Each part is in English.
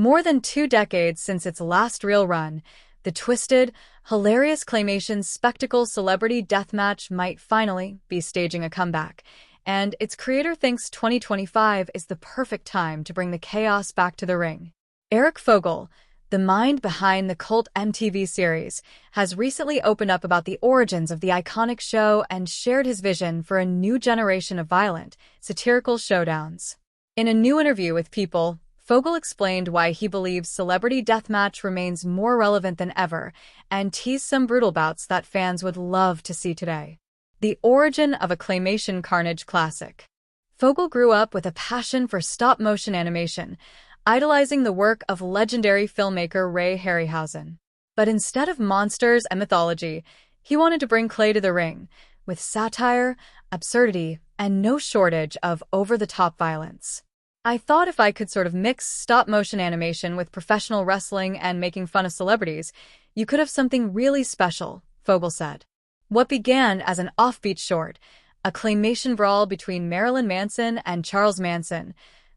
More than 2 decades since its last real run, the twisted, hilarious claymation spectacle Celebrity Deathmatch might finally be staging a comeback, and its creator thinks 2025 is the perfect time to bring the chaos back to the ring. Eric Fogel, the mind behind the cult MTV series, has recently opened up about the origins of the iconic show and shared his vision for a new generation of violent, satirical showdowns. In a new interview with People, Fogel explained why he believes Celebrity Deathmatch remains more relevant than ever and teased some brutal bouts that fans would love to see today. The origin of a claymation carnage classic. Fogel grew up with a passion for stop-motion animation, idolizing the work of legendary filmmaker Ray Harryhausen. But instead of monsters and mythology, he wanted to bring clay to the ring, with satire, absurdity, and no shortage of over-the-top violence. "I thought if I could sort of mix stop-motion animation with professional wrestling and making fun of celebrities, you could have something really special," Fogel said. What began as an offbeat short, a claymation brawl between Marilyn Manson and Charles Manson,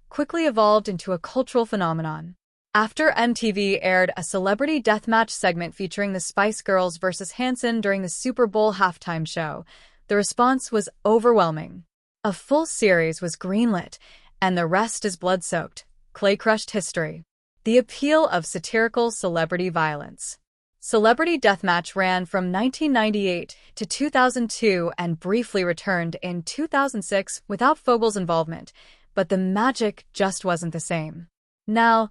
quickly evolved into a cultural phenomenon. After MTV aired a Celebrity Deathmatch segment featuring the Spice Girls versus Hanson during the Super Bowl halftime show, the response was overwhelming. A full series was greenlit, and the rest is blood-soaked, clay-crushed history. The appeal of satirical celebrity violence. Celebrity Deathmatch ran from 1998 to 2002 and briefly returned in 2006 without Fogel's involvement, but the magic just wasn't the same. Now,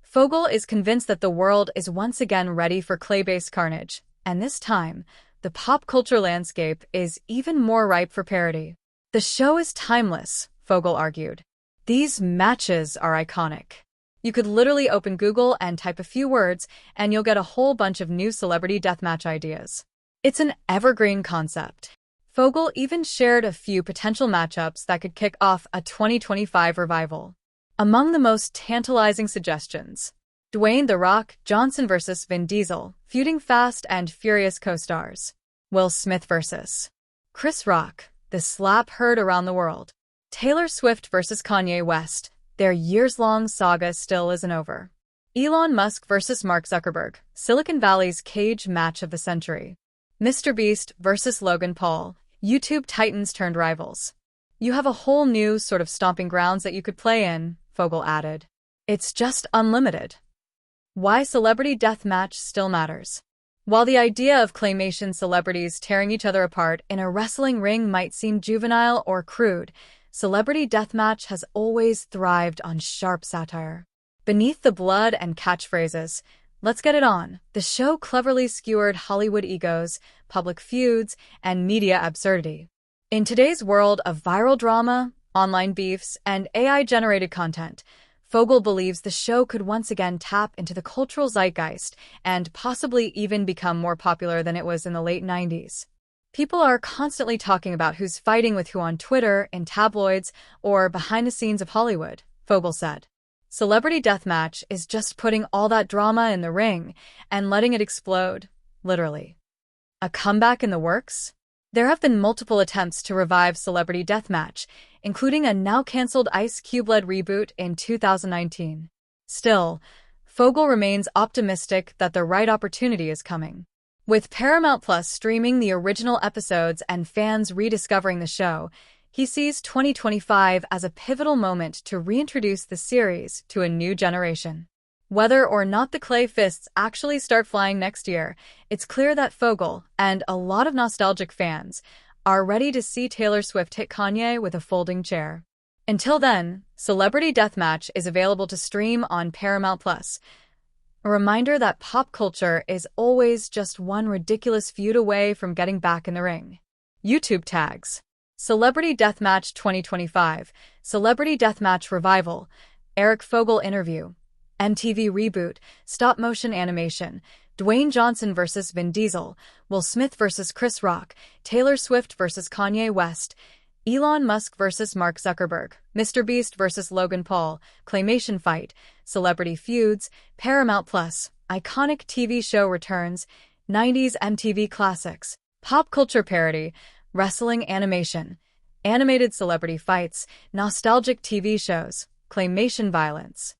Fogel is convinced that the world is once again ready for clay-based carnage, and this time, the pop culture landscape is even more ripe for parody. "The show is timeless," Fogel argued. "These matches are iconic. You could literally open Google and type a few words, and you'll get a whole bunch of new celebrity deathmatch ideas. It's an evergreen concept." Fogel even shared a few potential matchups that could kick off a 2025 revival. Among the most tantalizing suggestions: Dwayne "The Rock" Johnson vs. Vin Diesel, feuding Fast and Furious co-stars. Will Smith vs. Chris Rock, the slap heard around the world. Taylor Swift vs. Kanye West, their years-long saga still isn't over. Elon Musk vs. Mark Zuckerberg, Silicon Valley's cage match of the century. Mr. Beast vs. Logan Paul, YouTube titans turned rivals. "You have a whole new sort of stomping grounds that you could play in," Fogel added. "It's just unlimited." Why Celebrity Deathmatch still matters. While the idea of claymation celebrities tearing each other apart in a wrestling ring might seem juvenile or crude, Celebrity Deathmatch has always thrived on sharp satire. Beneath the blood and catchphrases, "Let's get it on," the show cleverly skewered Hollywood egos, public feuds, and media absurdity. In today's world of viral drama, online beefs, and AI-generated content, Fogel believes the show could once again tap into the cultural zeitgeist and possibly even become more popular than it was in the late 90s. "People are constantly talking about who's fighting with who on Twitter, in tabloids, or behind the scenes of Hollywood," Fogel said. "Celebrity Deathmatch is just putting all that drama in the ring and letting it explode, literally." A comeback in the works? There have been multiple attempts to revive Celebrity Deathmatch, including a now-cancelled Ice Cube-led reboot in 2019. Still, Fogel remains optimistic that the right opportunity is coming. With Paramount Plus streaming the original episodes and fans rediscovering the show, he sees 2025 as a pivotal moment to reintroduce the series to a new generation. Whether or not the clay fists actually start flying next year, it's clear that Fogel, and a lot of nostalgic fans, are ready to see Taylor Swift hit Kanye with a folding chair. Until then, Celebrity Deathmatch is available to stream on Paramount Plus. A reminder that pop culture is always just one ridiculous feud away from getting back in the ring. YouTube tags. Celebrity Deathmatch 2025, Celebrity Deathmatch Revival, Eric Fogel interview, MTV reboot, stop-motion animation, Dwayne Johnson vs. Vin Diesel, Will Smith vs. Chris Rock, Taylor Swift vs. Kanye West, Elon Musk vs. Mark Zuckerberg, Mr. Beast vs. Logan Paul, claymation fight, celebrity feuds, Paramount Plus, iconic TV show returns, 90s MTV classics, pop culture parody, wrestling animation, animated celebrity fights, nostalgic TV shows, claymation violence.